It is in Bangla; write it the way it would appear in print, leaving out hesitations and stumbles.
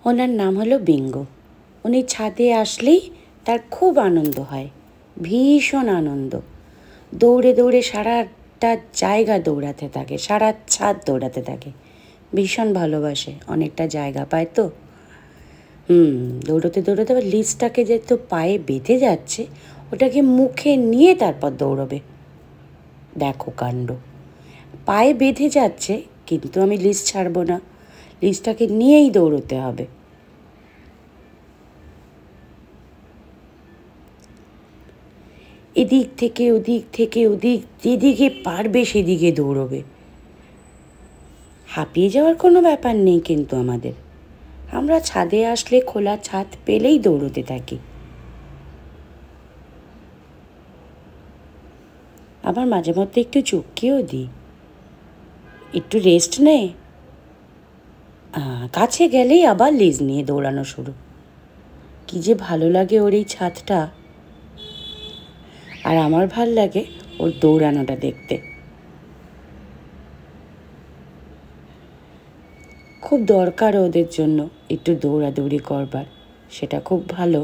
ওনার নাম হলো বিঙ্গো। উনি ছাদে আসলেই তার খুব আনন্দ হয়, ভীষণ আনন্দ। দৌড়ে দৌড়ে সারাটা জায়গা দৌড়াতে থাকে, সারা ছাদ দৌড়াতে থাকে। ভীষণ ভালোবাসে, অনেকটা জায়গা পায় তো। দৌড়োতে দৌড়োতে আবার লিজটাকে যে তো পায়ে বেঁধে যাচ্ছে, ওটাকে মুখে নিয়ে তারপর দৌড়বে। দেখো কাণ্ড, পায়ে বেঁধে যাচ্ছে কিন্তু আমি লিজ ছাড়বো না, লিজটাকে নিয়েই দৌড়োতে হবে। এদিক থেকে ওদিক থেকে ওদিক, যেদিকে পারবে সেদিকে দৌড়বে। হাঁপিয়ে যাওয়ার কোনো ব্যাপার নেই কিন্তু আমাদের। আমরা ছাদে আসলে খোলা ছাদ পেলেই দৌড়তে থাকি। আবার মাঝে মধ্যে একটু চুপকেও দিই, একটু রেস্ট নে। কাছে গেলেই আবার লেজ নিয়ে দৌড়ানো শুরু। কি যে ভালো লাগে ওর এই ছাদটা, আর আমার ভাল লাগে ওর দৌড়ানোটা দেখতে। খুব দরকার ওদের জন্য একটু দৌড়াদৌড়ি করবার, সেটা খুব ভালো।